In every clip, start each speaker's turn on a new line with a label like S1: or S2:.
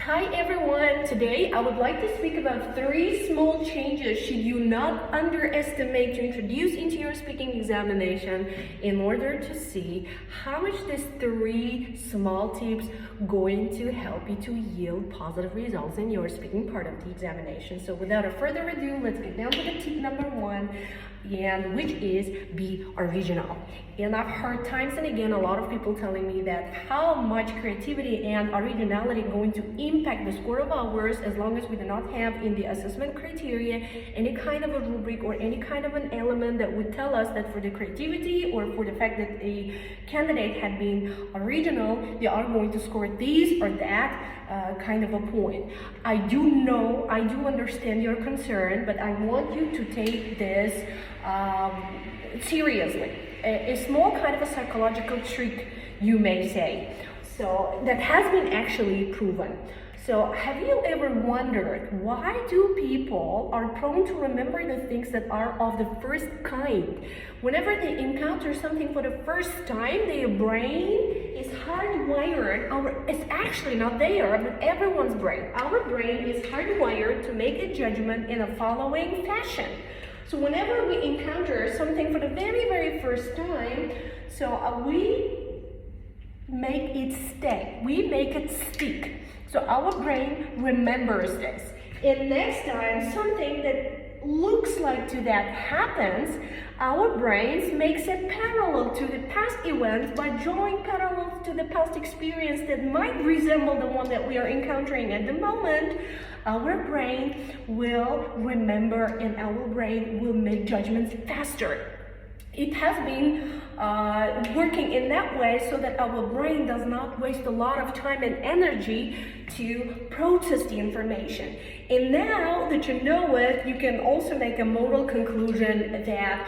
S1: Hi everyone, today I would like to speak about 3 small changes should you not underestimate to introduce into your speaking examination in order to see how much these 3 small tips going to help you to yield positive results in your speaking part of the examination. So without a further ado, let's get down to the tip number 1, and which is be original. And I've heard times and again a lot of people telling me that how much creativity and originality are going to impact the score of ours as long as we do not have in the assessment criteria any kind of a rubric or any kind of an element that would tell us that for the creativity or for the fact that a candidate had been original, they are going to score this or that kind of a point. I do know, I do understand your concern, but I want you to take this seriously. A small kind of a psychological trick, you may say, so that has been actually proven. So have you ever wondered why do people are prone to remember the things that are of the first kind? Whenever they encounter something for the first time, their brain is hardwired. It's actually not there, but everyone's brain. Our brain is hardwired to make a judgment in a following fashion. So whenever we encounter something for the very first time, so we make it stay. We make it stick. So our brain remembers this. And next time something that looks like to that happens, our brains makes a parallel to the past events by drawing parallels to the past experience that might resemble the one that we are encountering at the moment. Our brain will remember and our brain will make judgments faster. It has been working in that way so that our brain does not waste a lot of time and energy to process the information. And now that you know it, you can also make a moral conclusion that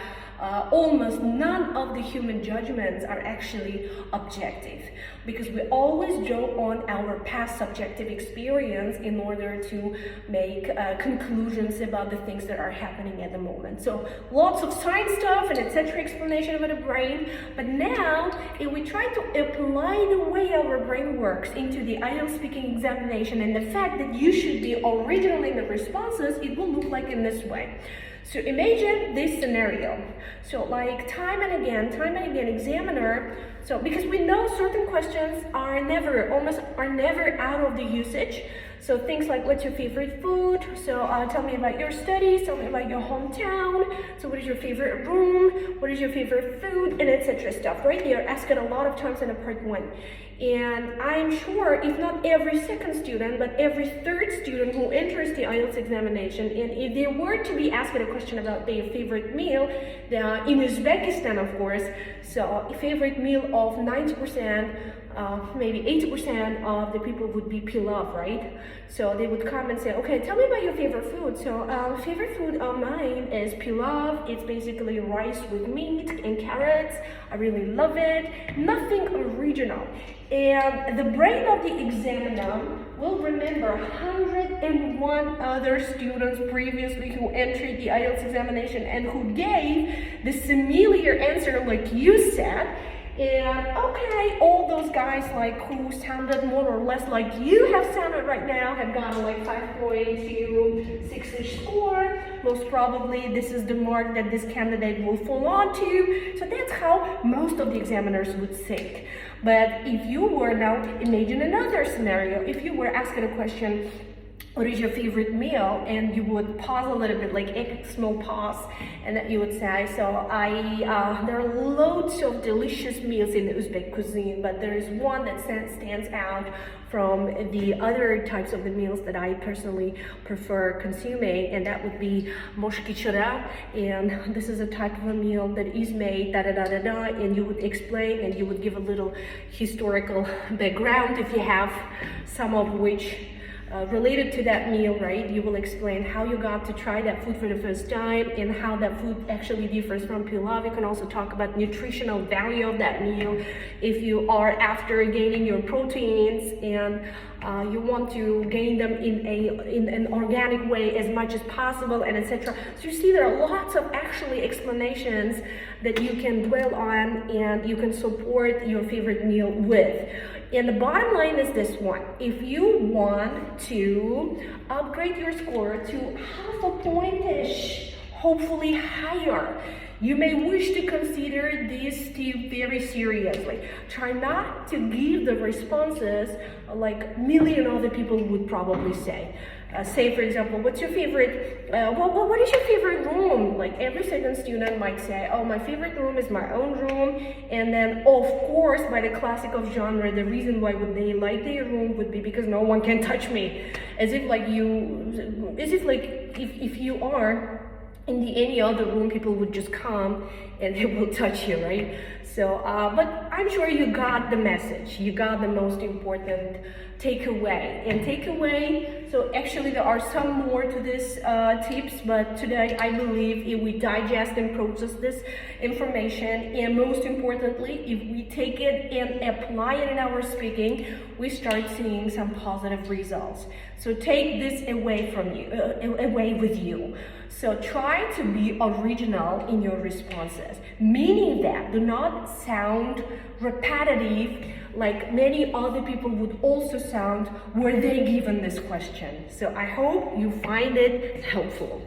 S1: almost none of the human judgments are actually objective, because we always draw on our past subjective experience in order to make conclusions about the things that are happening at the moment. So lots of science stuff and etc. explanation about the brain, but now if we try to apply the way our brain works into the IELTS speaking examination and the fact that you should be original in the responses, it will look like in this way. So imagine this scenario. So like time and again, examiner, so because we know certain questions are never out of the usage. So things like, what's your favorite food? So tell me about your studies, tell me about your hometown. So what is your favorite room? What is your favorite food? And etc. stuff, right? They are asked a lot of times in a part 1. And I'm sure if not every second student, but every third student who enters the IELTS examination, and if they were to be asked a question about their favorite meal, in Uzbekistan, of course, so a favorite meal of 90%, maybe 80% of the people would be pilaf, right? So they would come and say, okay, tell me about your favorite food. So favorite food of mine is pilaf. It's basically rice with meat and carrots. I really love it. Nothing original. And the brain of the examiner will remember 101 other students previously who entered the IELTS examination and who gave the similar answer like you said. And okay, all those guys like who sounded more or less like you have sounded right now have gotten like 5.26-ish score. Most probably this is the mark that this candidate will fall on to. So that's how most of the examiners would think. But if you were now, imagine another scenario. If you were asked a question, what is your favorite meal? And you would pause a little bit, like a small pause, and then you would say, so there are loads of delicious meals in the Uzbek cuisine, but there is one that stands out from the other types of the meals that I personally prefer consuming, and that would be moshki chara. And this is a type of a meal that is made da-da-da-da-da, and you would explain and you would give a little historical background if you have some of which related to that meal, right? You will explain how you got to try that food for the first time and how that food actually differs from pilaf. You can also talk about nutritional value of that meal if you are after gaining your proteins and you want to gain them in an organic way as much as possible, and etc. So you see there are lots of actually explanations that you can dwell on and you can support your favorite meal with. And the bottom line is this one: if you want to upgrade your score to half a point-ish, hopefully higher, you may wish to consider these tips very seriously. Try not to give the responses like a million other people would probably say. Say, for example, what's your favorite, what is your favorite room? Like every second student might say, oh, my favorite room is my own room. And then, of course, by the classic of genre, the reason why would they like their room would be because no one can touch me. As if like if you are in any other room, people would just come and they will touch you, right? So, but I'm sure you got the message. You got the most important takeaway. And takeaway, so actually there are some more to this tips, but today I believe if we digest and process this information, and most importantly, if we take it and apply it in our speaking, we start seeing some positive results. So take this away from you, away with you. So try to be original in your responses, meaning that do not sound repetitive like many other people would also sound were they given this question. So I hope you find it helpful.